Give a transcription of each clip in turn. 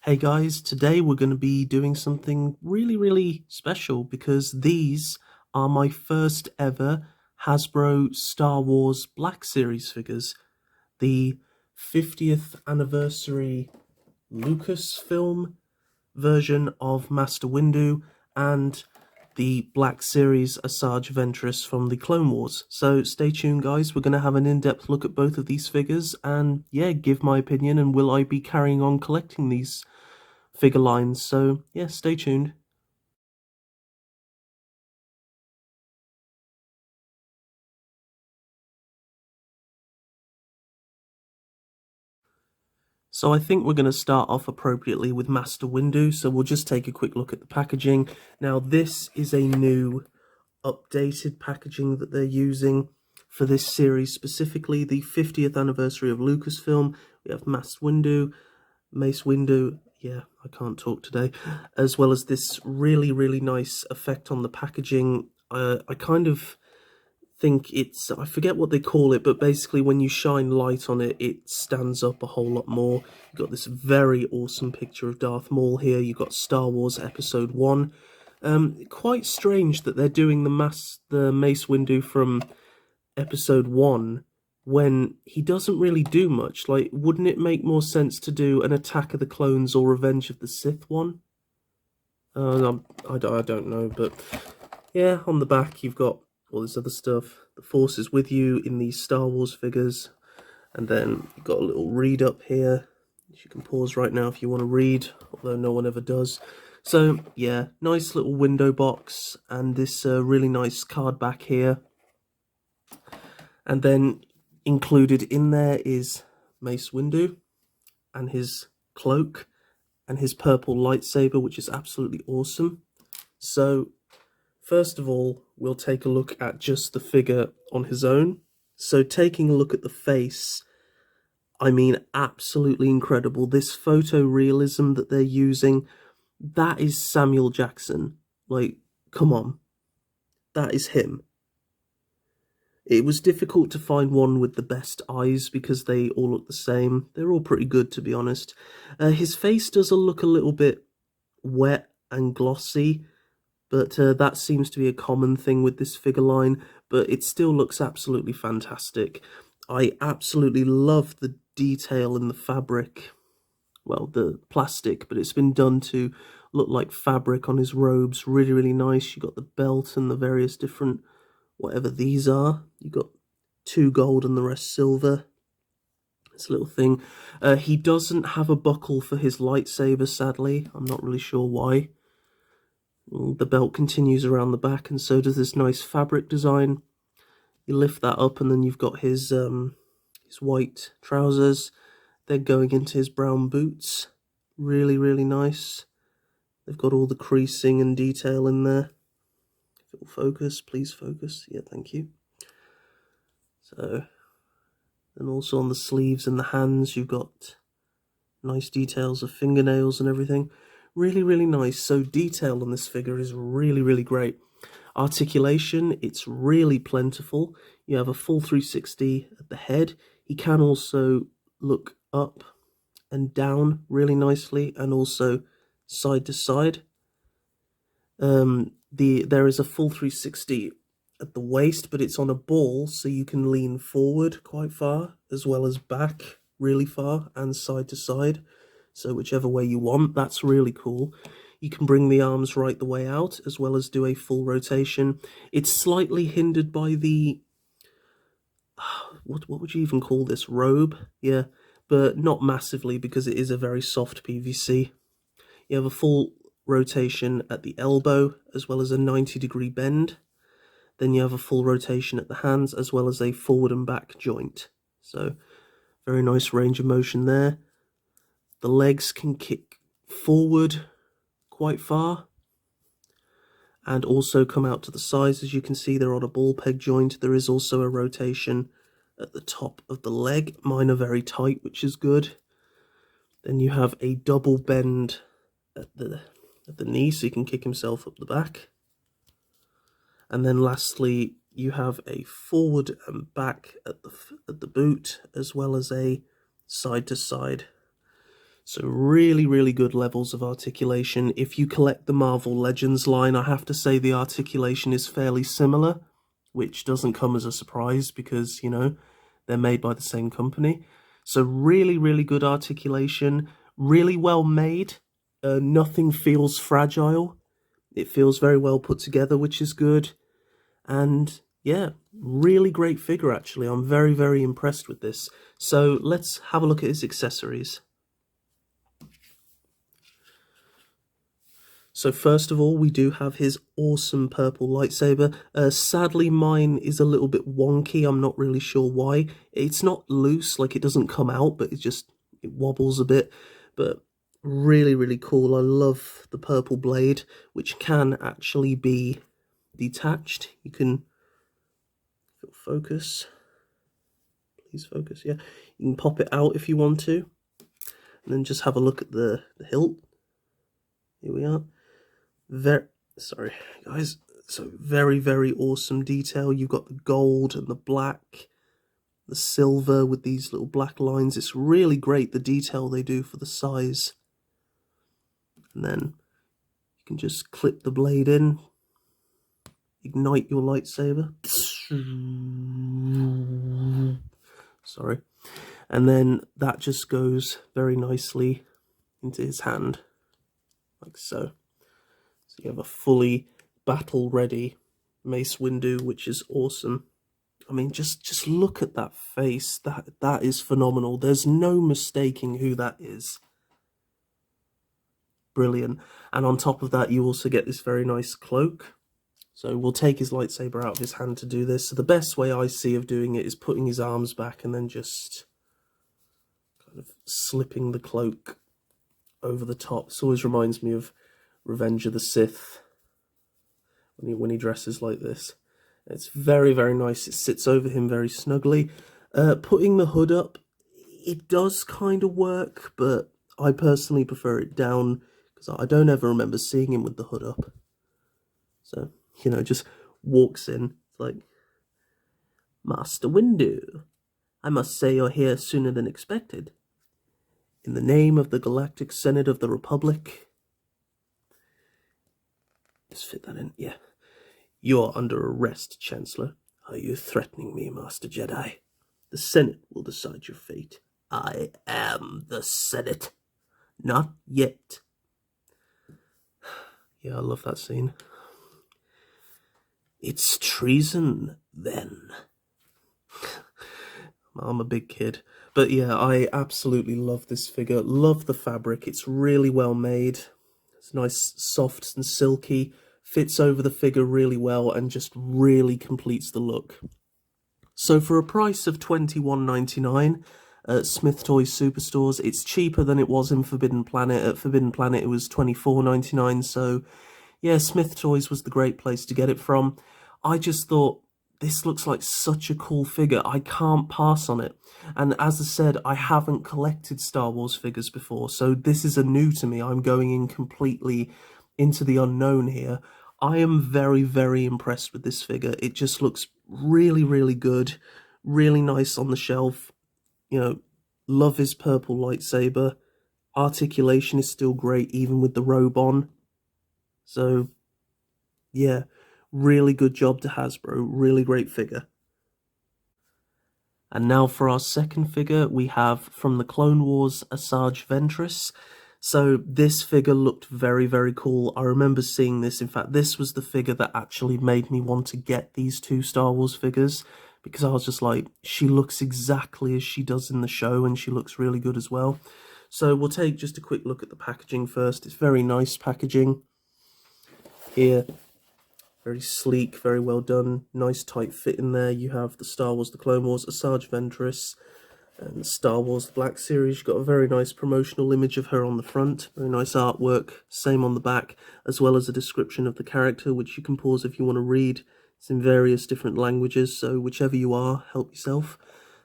Hey guys, today we're going to be doing something really special because these are my first ever Hasbro Star Wars Black Series figures. The 50th anniversary Lucasfilm version of Master Windu and the Black Series Asajj Ventress from the Clone Wars. So stay tuned guys, we're going to have an in-depth look at both of these figures and yeah, give my opinion and will I be carrying on collecting these figure lines. So yeah, stay tuned. So I think we're going to start off appropriately with Master Windu, so we'll just take a quick look at the packaging. Now this is a new updated packaging that they're using for this series, specifically the 50th anniversary of Lucasfilm. We have Master Windu, Mace Windu, yeah, I can't talk today, as well as this really nice effect on the packaging. I kind of think it's, I forget what they call it, but basically when you shine light on it, it stands up a whole lot more. You've got this very awesome picture of Darth Maul here. You've got Star Wars Episode 1. Quite strange that they're doing the Mace Windu from Episode 1 when he doesn't really do much. Like, wouldn't it make more sense to do an Attack of the Clones or Revenge of the Sith one? I don't know, but yeah, on the back you've got all this other stuff. The Force is with you in these Star Wars figures. And then you've got a little read up here. You can pause right now if you want to read, although no one ever does. So yeah, nice little window box and this really nice card back here. And then included in there is Mace Windu and his cloak and his purple lightsaber, which is absolutely awesome. So first of all, we'll take a look at just the figure on his own. So taking a look at the face, I mean, absolutely incredible. This photorealism that they're using, that is Samuel Jackson. Like, come on. That is him. It was difficult to find one with the best eyes because they all look the same. They're all pretty good, to be honest. His face does look a little bit wet and glossy, but that seems to be a common thing with this figure line, but it still looks absolutely fantastic. I absolutely love the detail in the fabric, well, the plastic, but it's been done to look like fabric on his robes. Really nice. You got the belt and the various different, whatever these are. You got 2 gold and the rest silver. This little thing. He doesn't have a buckle for his lightsaber, sadly. I'm not really sure why. The belt continues around the back, and so does this nice fabric design. You lift that up, and then you've got his white trousers. They're going into his brown boots. Really nice. They've got all the creasing and detail in there. If it will focus, please focus. Yeah, thank you. So, and also on the sleeves and the hands, you've got nice details of fingernails and everything. Really nice. So detail on this figure is really great. Articulation, it's really plentiful. You have a full 360 at the head. He can also look up and down really nicely, and also side to side. There is a full 360 at the waist, but it's on a ball, so you can lean forward quite far, as well as back really far, and side to side. So whichever way you want, that's really cool. You can bring the arms right the way out, as well as do a full rotation. It's slightly hindered by the, what would you even call this, robe? Yeah, but not massively, because it is a very soft PVC. You have a full rotation at the elbow, as well as a 90-degree bend. Then you have a full rotation at the hands, as well as a forward and back joint. So, very nice range of motion there. The legs can kick forward quite far, and also come out to the sides. As you can see, they're on a ball peg joint. There is also a rotation at the top of the leg. Mine are very tight, which is good. Then you have a double bend at the knee, so he can kick himself up the back. And then lastly, you have a forward and back at the boot, as well as a side to side. So really, really good levels of articulation. If you collect the Marvel Legends line, I have to say the articulation is fairly similar, which doesn't come as a surprise because, you know, they're made by the same company. So really, really good articulation, really well made. Nothing feels fragile. It feels very well put together, which is good. And yeah, really great figure, actually. I'm very, very impressed with this. So let's have a look at his accessories. So first of all, we do have his awesome purple lightsaber. Sadly, mine is a little bit wonky. I'm not really sure why. It's not loose, like it doesn't come out, but it wobbles a bit. But really, really cool. I love the purple blade, which can actually be detached. You can focus. Please focus, yeah. You can pop it out if you want to. And then just have a look at the hilt. Here we are. Sorry guys, so very, very awesome detail. You've got the gold and the black, the silver with these little black lines. It's really great, the detail they do for the size. And then you can just clip the blade in, ignite your lightsaber. Sorry. And then that just goes very nicely into his hand, like so. So you have a fully battle-ready Mace Windu, which is awesome. I mean, just look at that face. That is phenomenal. There's no mistaking who that is. Brilliant. And on top of that, you also get this very nice cloak. So we'll take his lightsaber out of his hand to do this. So the best way I see of doing it is putting his arms back and then just kind of slipping the cloak over the top. This always reminds me of Revenge of the Sith when he dresses like this. It's very, very nice. It sits over him very snugly. Putting the hood up, it does kind of work, but I personally prefer it down because I don't ever remember seeing him with the hood up. So, you know, just walks in. It's like, Master Windu, I must say you're here sooner than expected. In the name of the Galactic Senate of the Republic. Just fit that in, yeah. You're under arrest, Chancellor. Are you threatening me, Master Jedi? The Senate will decide your fate. I am the Senate. Not yet. Yeah, I love that scene. It's treason, then. I'm a big kid. But yeah, I absolutely love this figure. Love the fabric. It's really well made. It's nice, soft and silky. Fits over the figure really well and just really completes the look. So for a price of $21.99 at Smith Toys Superstores, it's cheaper than it was in Forbidden Planet. At Forbidden Planet it was $24.99, so yeah, Smith Toys was the great place to get it from. I just thought, this looks like such a cool figure. I can't pass on it. And as I said, I haven't collected Star Wars figures before, so this is a new to me. I'm going in completely into the unknown here. I am very, very impressed with this figure. It just looks really, really good. Really nice on the shelf. You know, love his purple lightsaber. Articulation is still great, even with the robe on. So, yeah, really good job to Hasbro. Really great figure. And now for our second figure, we have from the Clone Wars, Asajj Ventress. So this figure looked very, very cool. I remember seeing this. In fact, this was the figure that actually made me want to get these two Star Wars figures, because I was just like, she looks exactly as she does in the show, and she looks really good as well. So we'll take just a quick look at the packaging first. It's very nice packaging. Here, very sleek, very well done. Nice tight fit in there. You have the Star Wars, the Clone Wars, Asajj Ventress, and Star Wars The Black Series. You've got a very nice promotional image of her on the front. Very nice artwork. Same on the back, as well as a description of the character, which you can pause if you want to read. It's in various different languages, so whichever you are, help yourself.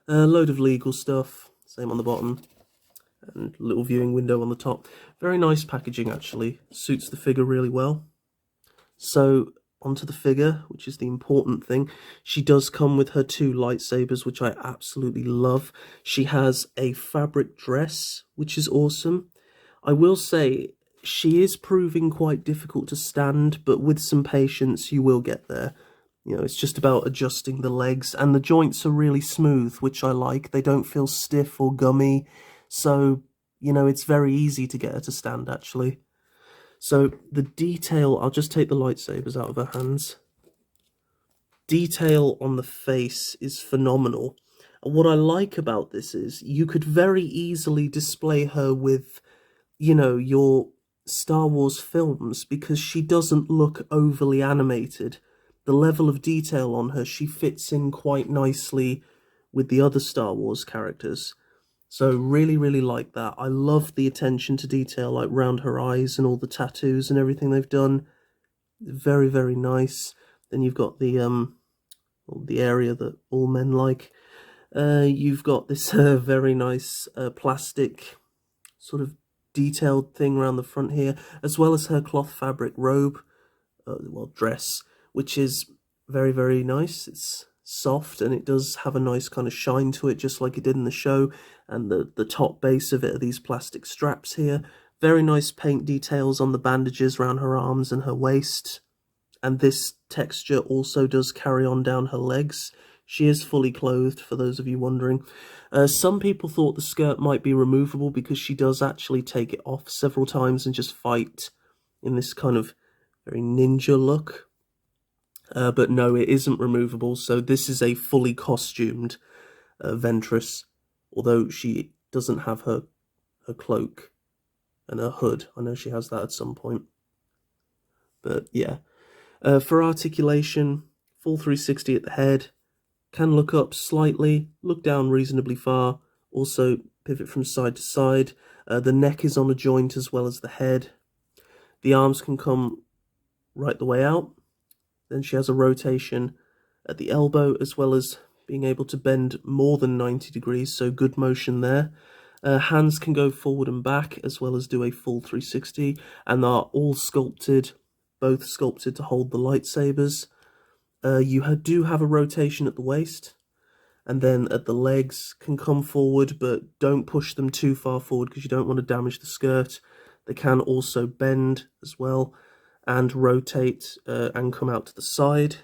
A load of legal stuff. Same on the bottom. And a little viewing window on the top. Very nice packaging, actually. Suits the figure really well. So onto the figure, which is the important thing. She does come with her 2 lightsabers, which I absolutely love. She has a fabric dress, which is awesome. I will say she is proving quite difficult to stand, but with some patience you will get there. You know, it's just about adjusting the legs, and the joints are really smooth, which I like. They don't feel stiff or gummy, so, you know, it's very easy to get her to stand, actually. So the detail, I'll just take the lightsabers out of her hands. Detail on the face is phenomenal. And what I like about this is you could very easily display her with, you know, your Star Wars films, because she doesn't look overly animated. The level of detail on her, she fits in quite nicely with the other Star Wars characters. So really, really like that. I love the attention to detail, like round her eyes and all the tattoos and everything they've done. Very, very nice. Then you've got the area that all men like. You've got this very nice plastic sort of detailed thing around the front here, as well as her cloth fabric robe, well, dress, which is very, very nice. It's soft and it does have a nice kind of shine to it, just like it did in the show. And the top base of it are these plastic straps here. Very nice paint details on the bandages around her arms and her waist. And this texture also does carry on down her legs. She is fully clothed, for those of you wondering. Some people thought the skirt might be removable, because she does actually take it off several times and just fight in this kind of very ninja look. But no, it isn't removable, so this is a fully costumed Ventress, although she doesn't have her cloak and her hood. I know she has that at some point. But yeah. For articulation, full 360 at the head, can look up slightly, look down reasonably far, also pivot from side to side. The neck is on a joint as well as the head. The arms can come right the way out. Then she has a rotation at the elbow, as well as being able to bend more than 90 degrees, so good motion there. Hands can go forward and back, as well as do a full 360, and are all sculpted, both sculpted to hold the lightsabers. You do have a rotation at the waist, and then at the legs can come forward, but don't push them too far forward because you don't want to damage the skirt. They can also bend as well, and rotate and come out to the side.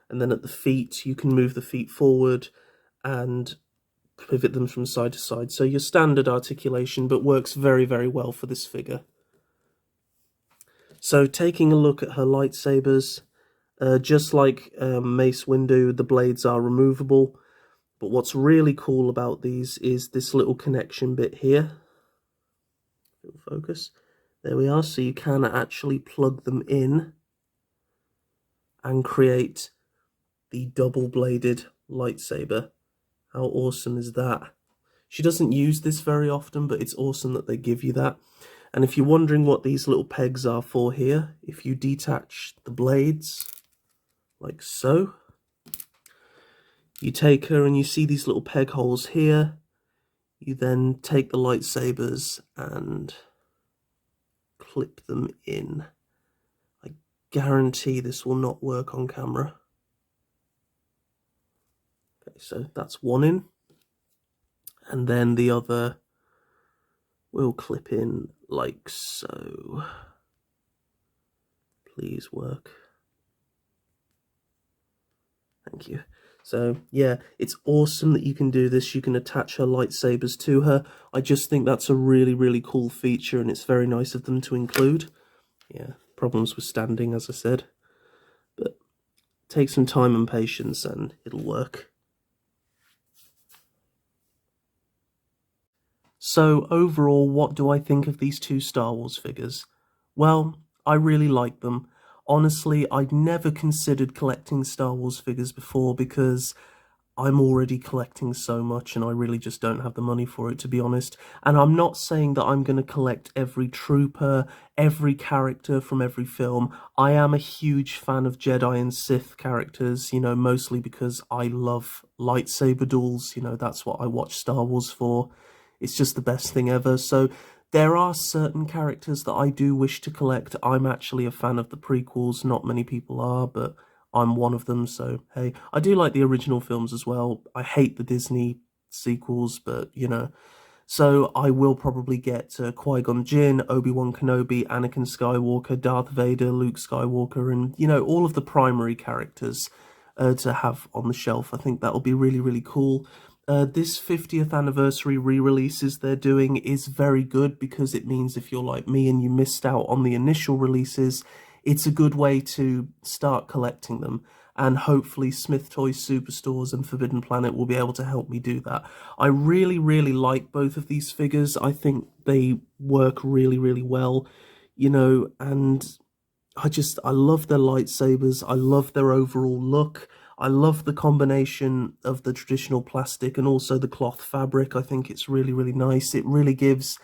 And then at the feet, you can move the feet forward and pivot them from side to side. So your standard articulation, but works very, very well for this figure. So taking a look at her lightsabers, just like Mace Windu, the blades are removable. But what's really cool about these is this little connection bit here. Little focus. There we are. So you can actually plug them in and create the double-bladed lightsaber. How awesome is that? She doesn't use this very often, but it's awesome that they give you that. And if you're wondering what these little pegs are for here, if you detach the blades, like so, you take her and you see these little peg holes here. You then take the lightsabers and clip them in. I guarantee this will not work on camera. Okay, so that's one in. And then the other will clip in like so. Please work. Thank you. So yeah, it's awesome that you can do this. You can attach her lightsabers to her. I just think that's a really, really cool feature, and it's very nice of them to include. Yeah, problems with standing, as I said. But take some time and patience and it'll work. So overall, what do I think of these two Star Wars figures? Well, I really like them. Honestly, I'd never considered collecting Star Wars figures before because I'm already collecting so much and I really just don't have the money for it, to be honest. And I'm not saying that I'm going to collect every trooper, every character from every film. I am a huge fan of Jedi and Sith characters, you know, mostly because I love lightsaber duels. You know, that's what I watch Star Wars for. It's just the best thing ever. So There are certain characters that I do wish to collect. I'm actually a fan of the prequels. Not many people are, but I'm one of them. So, hey, I do like the original films as well. I hate the Disney sequels, but, you know. So I will probably get Qui-Gon Jinn, Obi-Wan Kenobi, Anakin Skywalker, Darth Vader, Luke Skywalker, and, you know, all of the primary characters to have on the shelf. I think that'll be really, really cool. This 50th anniversary re-releases they're doing is very good because it means if you're like me and you missed out on the initial releases, it's a good way to start collecting them. And hopefully Smith Toys Superstores and Forbidden Planet will be able to help me do that. I really, really like both of these figures. I think they work really, really well, you know, and I love their lightsabers. I love their overall look. I love the combination of the traditional plastic and also the cloth fabric. I think it's really, really nice. It really gives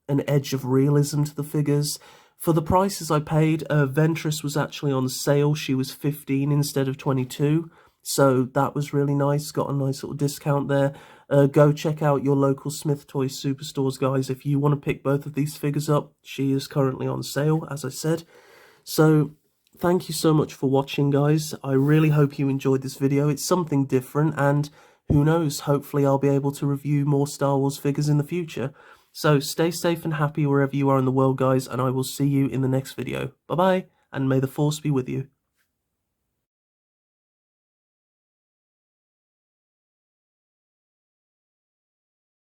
an edge of realism to the figures. For the prices I paid, Ventress was actually on sale. She was 15 instead of 22. So that was really nice. Got a nice little discount there. Go check out your local Smith Toys Superstores, guys. If you want to pick both of these figures up, she is currently on sale, as I said. So thank you so much for watching, guys. I really hope you enjoyed this video. It's something different, and who knows, hopefully I'll be able to review more Star Wars figures in the future. So stay safe and happy wherever you are in the world, guys, and I will see you in the next video. Bye-bye, and may the Force be with you.